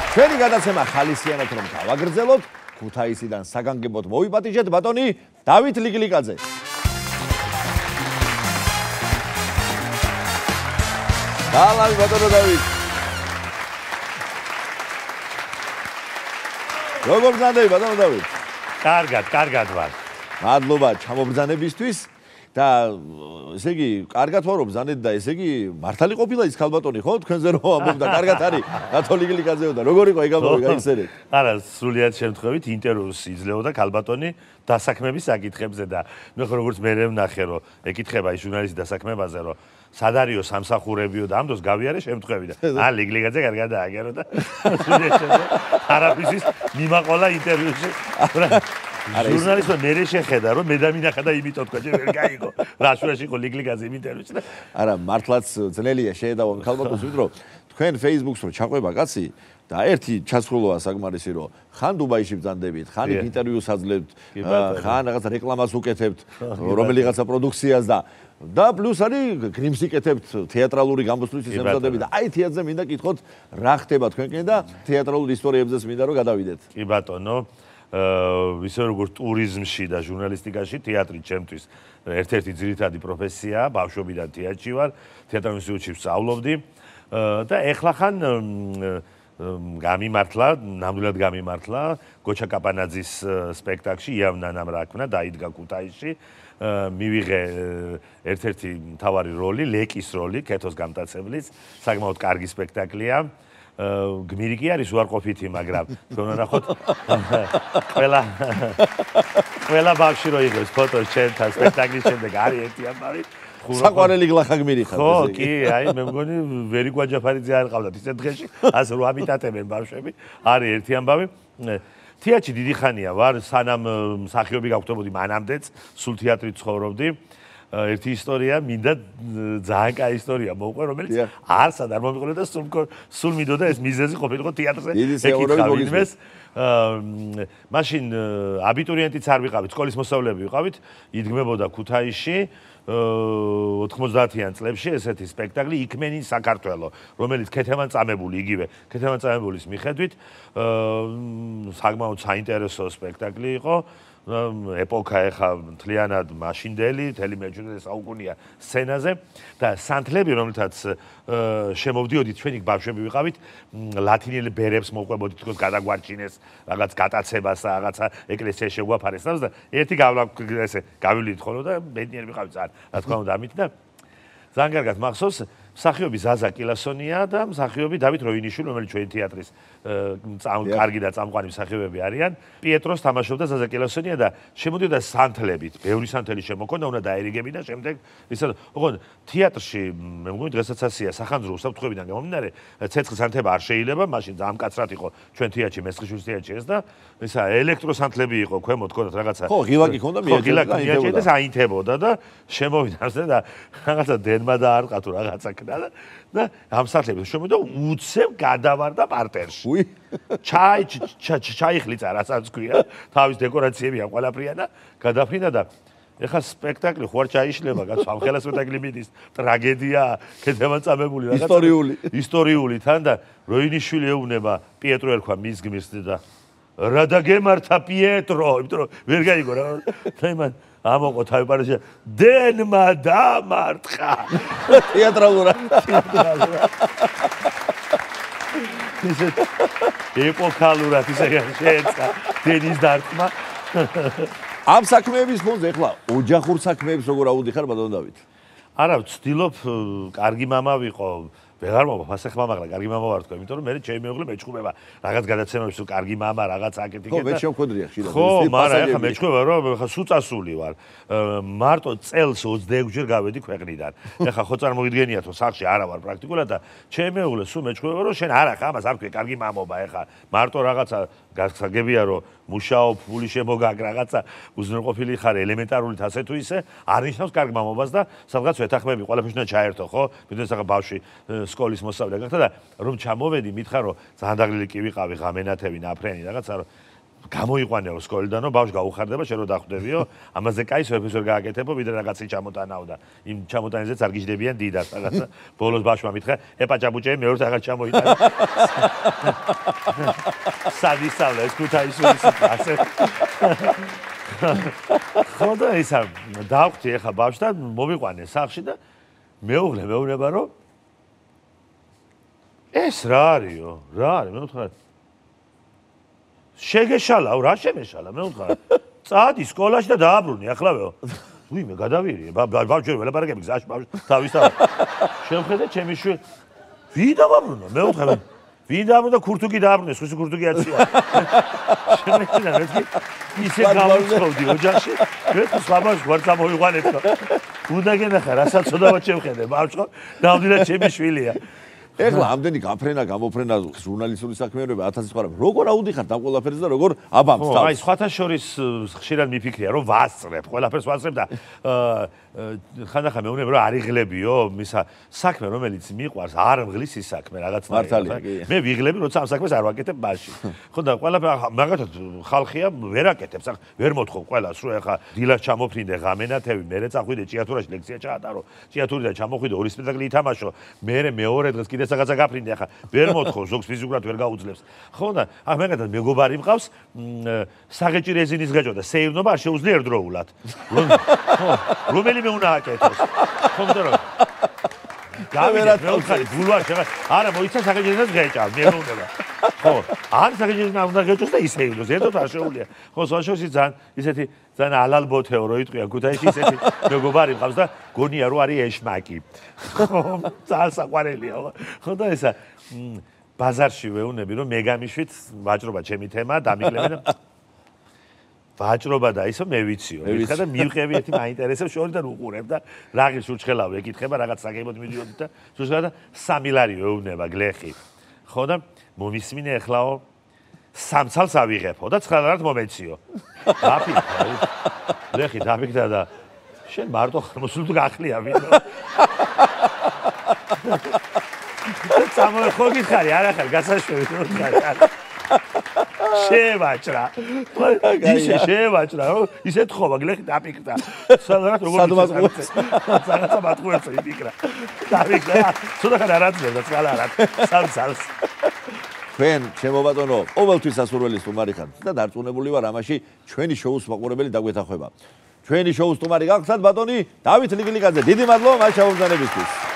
ჩვენი გადაცემა ხალისიანად რომ გავაგრძელოთ, ქუთაისიდან საგანგებოდ მოვიპატიჟეთ ბატონი დავით ლიგლიკაძე. დალავი ბატონო დავით. როგორ ბრძანდები ბატონო დავით? კარგად ვარ. მადლობა ჩამობრძანებისთვის. და ესე იგი, კარგად ვარო ბრძანეთ და ესე იგი, მართალი ყოფილა ის ქალბატონი ხო? თქვენზე რომ ამბობდა, კარგად არის. გათოლიკლიказეო და როგორ იყო ეგამოვი გაიხსენეთ? არა, სრულიად შემთხვევით ინტერვიუს იძლეოდა ქალბატონი დასაქმების საკითხებზე და მე ხო როგორც მე ვნახე რომ ეკითხება ის ჟურნალისტი დასაქმებაზე რომ სად არისო სამსახურებიო და ამ დროს გავიარე შემთხვევი და ლიგლიკაძე კარგად დააგერო და არაფრის მიმაყოლა ინტერვიუში. ჟურნალისტო მერე შეხედა რომ მე დამინახა და იმიტომ თქვა ჯერ ვერ გაიგო რა შუაში იყო ლიგლიკაძე იმ ინტერვიუში და არა მართლაც ძნელია შეედავა ქალბატონს ვიდრე თქვენ Facebook-ს რო ჩაყვება კაცი და ერთი ჩასრულოა საკმარისი რომ ხან დუბაიში ბრძანდებით, ხან ინტერვიუს აძლევთ, ხან რაღაც რეკლამას უკეთებთ, რომელიღაცა პროდუქციას და პლუს არის გრიმს იკეთებთ თეატრალური გამოსვლისთვის ემზადები და აი თეატრზე მინდა კითხოთ რა ხდება თქვენკენ და თეატრალურ ისტორიებზეც მინდა რომ გადავიდეთ. კი ბატონო ისე როგორც ტურიზმში და ჟურნალისტიკაში თეატრი ჩემთვის ერთ-ერთი ძირითადი პროფესიაა, ბავშვობიდან თეატრში ვარ, თეატრალურ ინსტიტუტში ვსწავლობდი და ეხლა ხან გამიმართლა, ნამდვილად გამიმართლა გოჩა კაპანაძის სპექტაკლში იავნანამ რა ქნა დაიდგა ქუთაისში. მივიღე ერთ-ერთი მთავარი როლი, ლეკის როლი, კეთოს გამტაცებლის, საკმაოდ კარგი სპექტაკლია. გმირი კი არის უარყოფითი, მაგრამ თქვენ ნახოთ ყველა ბავშვი რო იღებს ფოტოს ჩემთან სპექტაკლის შემდეგ არის ერთი ამბავი. საყვარელი გლახა გმირი ხარ. ხო, კი, აი მე მგონი ვერი გვაჯაფარიძე არ ყავდათ ისეთ დღეში, ასე რომ ამიტატებენ ბავშვები. არის ერთი ამბავი. თეატრში დიდი ხანია ვარ, სანამ მსახიობი გავხდებოდი მანამდეც, სულ თეატრით ცხოვრობდი. ერთი ისტორია, მინდა ძალიან კაი ისტორია მოვყვე, რომელიც არსად არ მომიყოლე და სულ მინდოდა ეს მიზეზი ყოფილიყო თეატრზე. ეკითხავინმეს. მაშინ აბიტურიენტიც არ ვიყავით, სკოლის მოსწავლეები ვიყავით, იდგმებოდა ქუთაისში 90-იან წლებში ესეთი სპექტაკლი იქმენი საქართველო, რომელიც ქეთევან-წამებული იგივე, ქეთევან-წამებულის მიხედვით საკმაოდ საინტერესო სპექტაკლი იყო. ეპოქა ეხა მთლიანად მაშინდელი, მთელი მე-17 საუკუნეა სცენაზე და სანთლები, რომელთაც შემოვდიოდით, ჩვენი ბავშვები ვიყავით, ლათინიელ ბერებს მოყვებოდით, თქოს გადაგვარჩინეს, რაღაც გატაცებას, რაღაცა ეკლესიაში შეგვაფარეს და ერთი ესე გავივლით ხოლმე და ბედნიერი ვიყავით ძალიან, რა თქმა უნდა, ამით და ძალიან კარგად მახსოვს მსახიობი ზაზა კილასონია და მსახიობი დავით როინიშვილი, რომელიც ჩვენი თეატრის კარგი და წამყვანი მსახიობები არიან. პიეტროს თამაშობდა ზაზა კილასონია და შემოდიოდა სანთლებით. ბევრი სანთელი შემოქონდა, უნდა დაერიგები და შემდეგ ისა ოღონდ თეატრში მე მგონი დღესაც ასია სახანძრო უსაფრთხოებიდან გამომდინარე, ცეცხლ სანთება არ შეიძლება, მაშინ ძალიან მკაცრად იყო ჩვენ თეატრში, მესხიშვილის თეატრში ეს და ისა ელექტროსანთლები იყო, ქვემოთ ქონდათ რაღაცა. ხო, ღილაკი ქონდა, მიაჩენდა და აინთებოდა და შემოვიდა და რაღაცა დენმა და არყა თუ რაღაცა და ამ სანთლებს შემოვიდა უცებ გადავარდა პარტერში. ჩაიხლიცა რასაც ქვია, თავის დეკორაციებია ყველაფრია და გადაფრინდა და ეხლა სპექტაკლი ხო არ ჩაიშლება, კაცო, ამ ხელა სპექტაკლი მიდის, ტრაგედია, ქეთევან-წამებული რაღაცა. ისტორიული თან და როინიშვილი ეუბნება პიეტრო ერქვა მის გმირს და რა დაგემართა პიეტრო, იმიტომ რომ ვერ გაიგო რა. მან ამოყო თავი პარიზში, დენმა დამარტყა. თეატრალურად. ეპოქალურად ისე შეეწყა დენის დარტყმა. ამ საქმეების ფონზე ეხლა ოჯახურ საქმეებს როგორ აუდიხარ ბატონო დავით? არა, ვცდილობ კარგი მამა ვიყო. ვეღარ მოვაფასე ხმა, მაგრამ კარგი მამა ვარ თქვა, იმიტომ რომ მე ჩემი მეუღლე მეჩხუბება რაღაც გადაცემებში, რომ კარგი მამა, რაღაც აკეთიკეთ და ხო, მე შევხვედრია ხშირად. ხო, მაგრამ ეხლა მეჩხუბება, რომ ეხლა სუწასული ვარ. მარტო წელს 26 ჯერ გავედი ქვეყნიდან. ეხლა ხო წარმოგიდგენიათ, რომ სახლში არა ვარ პრაქტიკულად და ჩემი მეუღლე სულ მეჩხუბება, რომ შენ არა ხა ამას არ თქვი, კარგი მამობა ეხლა. მარტო რაღაცა გასაგებია, რომ მუშაობ, ფული შემოგაგ რაღაცა უზრუნველყოფილი ხარ ელემენტარულით ასე თუ ისე, არ ნიშნავს კარგ მამობას და სადღაც ვეთანხმები, ყველაფერს უნდა ჩაერთო, ხო? მithens ახლა ბავშვი სკოლის მოსწავლე გახდა და რომ ჩამოვედი, მითხარ რომ ძალიან დაღლილი კი ვიყავი, ღამენათები, ნაფრენი რაღაცა, რომ გამოიყვანეო სკოლიდანო, ბავშვი გაუხარდება, შენ რო დახვდებიო, ამაზე კაი სოფეს ვერ გააკეთებო, ვიდრე რაღაცი ჩამოტანაო და იმ ჩამოტანეზეც არ გიждდებიან დიდას რაღაცა. ბოლოს ბავშვმა მითხრა, ეპაჭაბუჭე, მეორე რაღაც ჩამოიტანა. სადისავლა ეს ქუთაისურის ასე. ხო და ისა დავხვდი ახლა ბავშვს და მოვიყვანე სახლში და მეუღლე მეუბნება რომ ეს რა არისო? რა არის? მე ვთქვა შეგეშალაო, რა შემეშალა? მე ვთქვა წადი სკოლაში და დააბრუნე ახლავეო. ვიმე გადავირიე, ბავშვი ველაპარაკები გზაში ბავშვი თავის თავ. შემხედე ჩემი შვილი. ვინ დააბრუნა? მე ვთქვა ვინ დააბრუნა ქურთუკი დააბრუნეს, ხუსი ქურთუკი აცია. შემეჩინა მეთქი ისე გავუცხოვდი ოჯახში. მეთქი სხვა ბავშვი ვარ წამოვიყვანეთ და უნდა გენახა რასაც ცოდავად შევხედე ბავშვო, დავდინა ჩემი შვილია. ეხლა ამდენი გაფრენა, გამოფრენა, ჟურნალისტური საქმიანობა 1000 სხვა როგორ აუდიხართ ამ ყველაფერს და როგორ აბამს თავს? აი სხვათა შორის ხშირად მიფიქრია რომ ვასწრებ, ყველაფერს ვასწრებ და ხანდახან მეუბნები რომ არიღლებიო, მისა საქმე რომელიც მიყვარს არ მღლის ის საქმე რაღაცნაირად. მე ვიღლები როცა ამ საქმეს არ ვაკეთებ მასში. ხო და ყველაფერი მაგათაც ხალხია ვერ აკეთებს, ვერ მოთხოვ ყველას რომ ეხა დილას ჩამოფრინდე ღამენათევი, მერე წახვიდე ჭიათურაში ლექცია ჩაატარო, ჭიათურიდან ჩამოხვიდე ორი სპექტაკლი ითამაშო, მერე მეორე დღეს კიდე რაღაცა გაფრინდე, ახლა ვერ მოთხოვ, ზოგს ფიზიკურად ვერ გაუძლებს. ხო და მაგათაც მეგობარი მყავს, საღეჭი რეზინის გეჭო და სეირნობა არ შეუძლია ერთდროულად. რომელიმე უნდა აკეთოს. ხო და რა. გავიდა მეუთხარი ბულვარში, არა მოიცა საღეჭი რეზინას გეჭავ, მე მეუბნება. ხო, არ საღეჭი რეზინა უნდა გეჭოს და ისე ივდოს, ერთად არ შეუძლია. ხო, საშოში ძალიან ისეთი ძალიან ალალბოთეო რო იტყვია ქუთაისში ისეთი მეგობარი მყავს და გონია რომ არის ეშმაკი. ხო, ძალიან საყვარელია. ხო და ესა ბაზარში ვეუნები რომ მეგამიშვით ვაჭრობა ჩემი თემა დამიკლებენ და ვაჭრობა და ისო მე ვიციო. მითხა და მივყევი ერთი მაინტერესებს შორიდან უყურებ და რაღის შურჩხელავ ეკითხება რაღაც საკებოდ მიდიოდი და შურჩხელა და 3 ლარი ვეუნება გლეხი. ხო და მომისმინე ეხლაო სამცალს ავიღებო და 9 ლარად მომეციო. დაფიქრა. გლეხი დაფიქრა და შენ მარტო ხმოსულ თუ გახლია ვინო. სამო ხო გითხარი არა ხარ გასაშვები რო გახარ. შევაჭრა. ისე შევაჭრა, რომ ისე თხოვა გლეხი დაფიქრა. სადღაც როგორ რაღაცა მათყუებს იფიქრა. დაფიქრა. ცოტა ხან არაცნობდა წყალარად. სამცალს. თქვენ ჩემო ბატონო, ყოველთვის სასურველი სტუმარი ხართ და დარწმუნებული ვარ ამაში, ჩვენი შოუს მაყურებელი დაგვეთანხმება. ჩვენი შოუს სტუმარი გახსნათ ბატონი დავით ლიგლიგაძე. დიდი მადლობა მას ჩამომზადებისთვის.